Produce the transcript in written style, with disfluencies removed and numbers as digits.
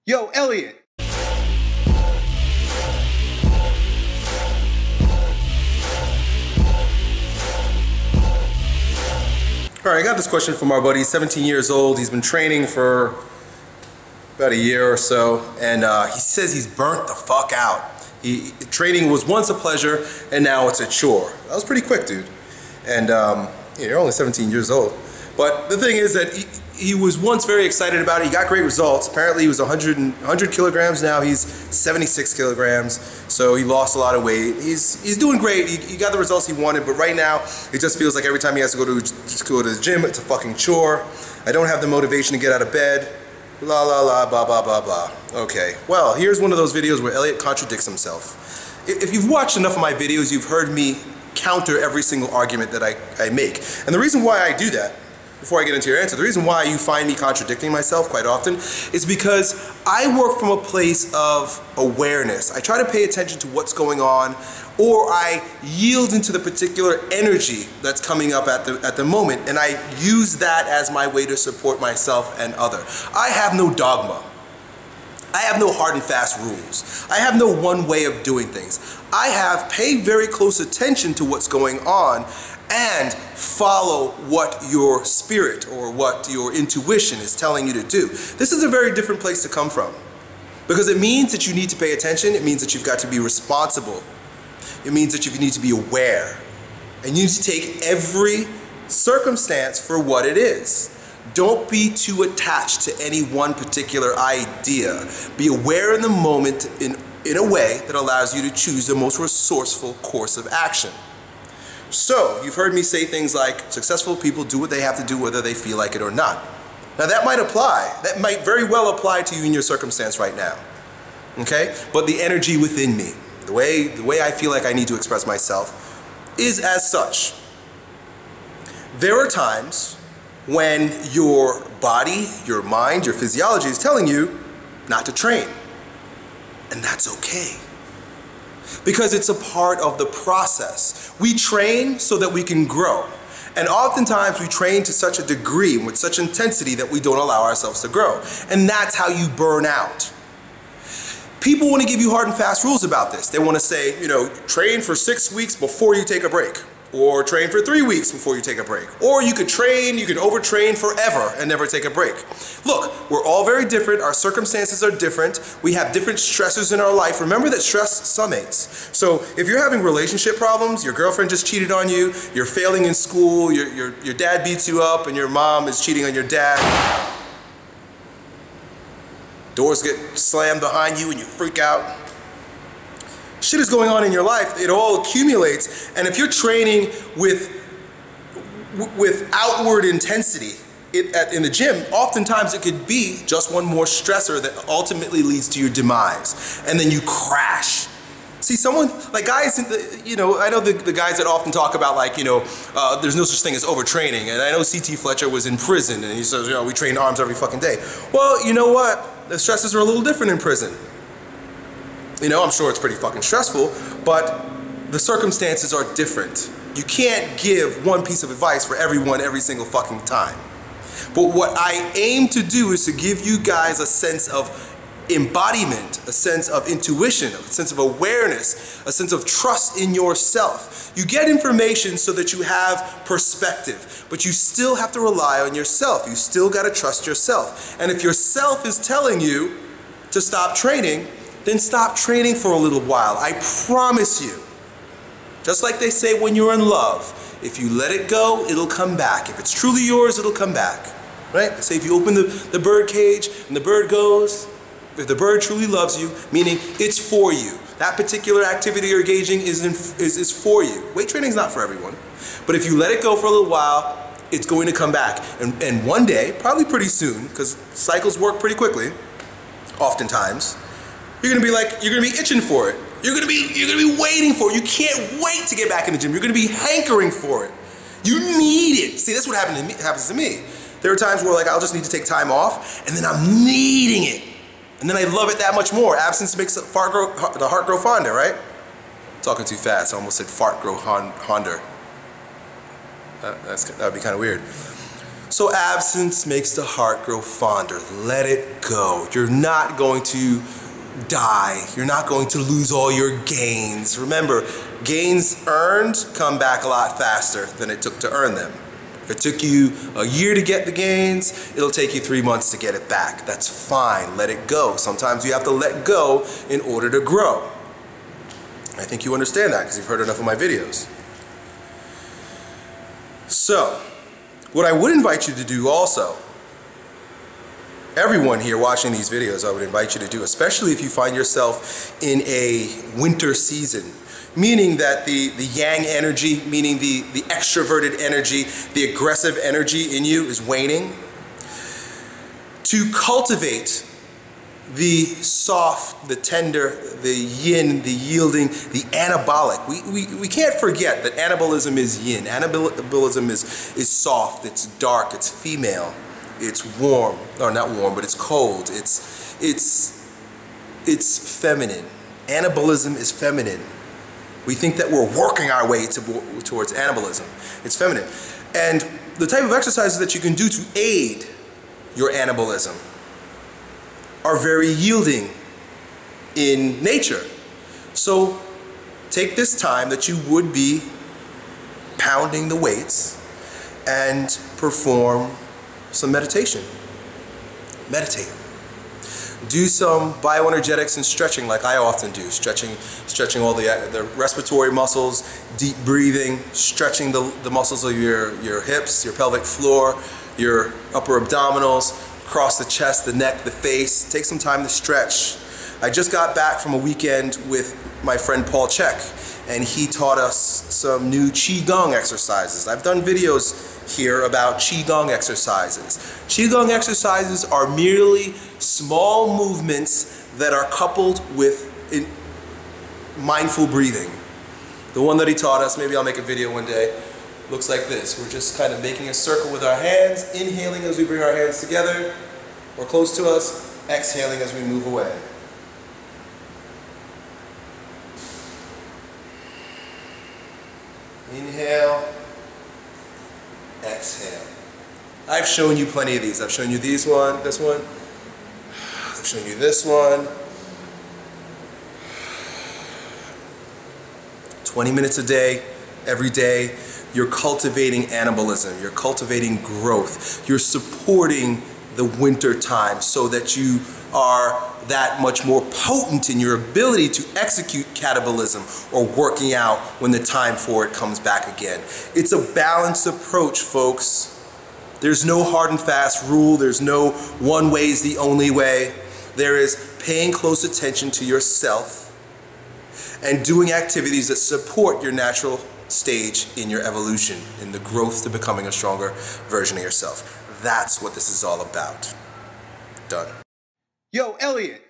Yo, Elliot. All right, I got this question from our buddy. He's 17 years old. He's been training for about a year or so, and he says he's burnt the fuck out. Training was once a pleasure, and now it's a chore. That was pretty quick, dude. And you're only 17 years old. But the thing is that he was once very excited about it. He got great results. Apparently he was 100 kilograms. Now he's 76 kilograms. So he lost a lot of weight. He's doing great. He got the results he wanted, but right now it just feels like every time he has to go to the gym, it's a fucking chore. I don't have the motivation to get out of bed. La la la, blah blah blah blah. Okay, well, here's one of those videos where Elliot contradicts himself. If you've watched enough of my videos, you've heard me counter every single argument that I make. And the reason why I do that, before I get into your answer, the reason why you find me contradicting myself quite often is because I work from a place of awareness. I try to pay attention to what's going on, or I yield into the particular energy that's coming up at the moment, and I use that as my way to support myself and other. I have no dogma. I have no hard and fast rules. I have no one way of doing things. I have paid very close attention to what's going on and follow what your spirit or what your intuition is telling you to do. This is a very different place to come from, because it means that you need to pay attention. It means that you've got to be responsible. It means that you need to be aware, and you need to take every circumstance for what it is. Don't be too attached to any one particular idea. Be aware in the moment in a way that allows you to choose the most resourceful course of action. So, you've heard me say things like, successful people do what they have to do whether they feel like it or not. Now that might apply. That might very well apply to you in your circumstance right now. Okay? But the energy within me, the way I feel like I need to express myself is as such. There are times when your body, your mind, your physiology is telling you not to train. And that's okay. Because it's a part of the process. We train so that we can grow. And oftentimes we train to such a degree, with such intensity, that we don't allow ourselves to grow. And that's how you burn out. People want to give you hard and fast rules about this. They want to say, train for 6 weeks before you take a break. Or train for 3 weeks before you take a break. Or you could overtrain forever and never take a break. Look, we're all very different. Our circumstances are different. We have different stressors in our life. Remember that stress summates. So if you're having relationship problems, your girlfriend just cheated on you, you're failing in school, your dad beats you up, and your mom is cheating on your dad. Doors get slammed behind you and you freak out. Shit is going on in your life. It all accumulates, and if you're training with outward intensity in the gym, oftentimes it could be just one more stressor that ultimately leads to your demise, and then you crash. See, someone like guys, I know the guys that often talk about there's no such thing as overtraining, and I know C.T. Fletcher was in prison and he says, we train arms every fucking day. Well, you know what? The stresses are a little different in prison. I'm sure it's pretty fucking stressful, but the circumstances are different. You can't give one piece of advice for everyone every single fucking time. But what I aim to do is to give you guys a sense of embodiment, a sense of intuition, a sense of awareness, a sense of trust in yourself. You get information so that you have perspective, but you still have to rely on yourself. You still got to trust yourself. And if yourself is telling you to stop training, then stop training for a little while. I promise you. Just like they say when you're in love, if you let it go, it'll come back. If it's truly yours, it'll come back. Right? They say if you open the bird cage and the bird goes, if the bird truly loves you, meaning it's for you. That particular activity you're engaging is for you. Weight training is not for everyone. But if you let it go for a little while, it's going to come back. And one day, probably pretty soon, because cycles work pretty quickly, oftentimes, you're gonna be itching for it. You're gonna be waiting for it. You can't wait to get back in the gym. You're gonna be hankering for it. You need it. See, that's what happens to me. There are times where I'll just need to take time off, and then I'm needing it. And then I love it that much more. Absence makes the heart grow fonder, right? Talking too fast, I almost said fart grow honder. That would be kind of weird. So absence makes the heart grow fonder. Let it go. You're not going to die. You're not going to lose all your gains. Remember, gains earned come back a lot faster than it took to earn them. If it took you a year to get the gains, it'll take you 3 months to get it back. That's fine. Let it go. Sometimes you have to let go in order to grow. I think you understand that because you've heard enough of my videos. So, what I would invite you to do also, everyone here watching these videos, I would invite you to do, especially if you find yourself in a winter season, meaning that the yang energy, meaning the extroverted energy, the aggressive energy in you is waning, to cultivate the soft, the tender, the yin, the yielding, the anabolic. We can't forget that anabolism is yin. Anabolism is soft, it's dark, it's female, it's warm, or not warm, but it's cold, it's feminine. Anabolism is feminine. We think that we're working our way towards anabolism. It's feminine. And the type of exercises that you can do to aid your anabolism are very yielding in nature. So take this time that you would be pounding the weights and perform some meditation. Meditate. Do some bioenergetics and stretching like I often do. Stretching all the respiratory muscles, deep breathing, stretching the muscles of your hips, your pelvic floor, your upper abdominals, across the chest, the neck, the face. Take some time to stretch. I just got back from a weekend with my friend Paul Check, and he taught us some new Qigong exercises. I've done videos here about Qigong exercises. Qigong exercises are merely small movements that are coupled with mindful breathing. The one that he taught us, maybe I'll make a video one day, looks like this. We're just kind of making a circle with our hands, inhaling as we bring our hands together or close to us, exhaling as we move away. Inhale, exhale. I've shown you plenty of these. I've shown you this one. I've shown you this one. 20 minutes a day, every day. You're cultivating anabolism. You're cultivating growth. You're supporting the winter time so that you are that much more potent in your ability to execute catabolism or working out when the time for it comes back again. It's a balanced approach, folks. There's no hard and fast rule. There's no one way is the only way. There is paying close attention to yourself and doing activities that support your natural stage in your evolution, in the growth to becoming a stronger version of yourself. That's what this is all about. Done. Yo, Elliot,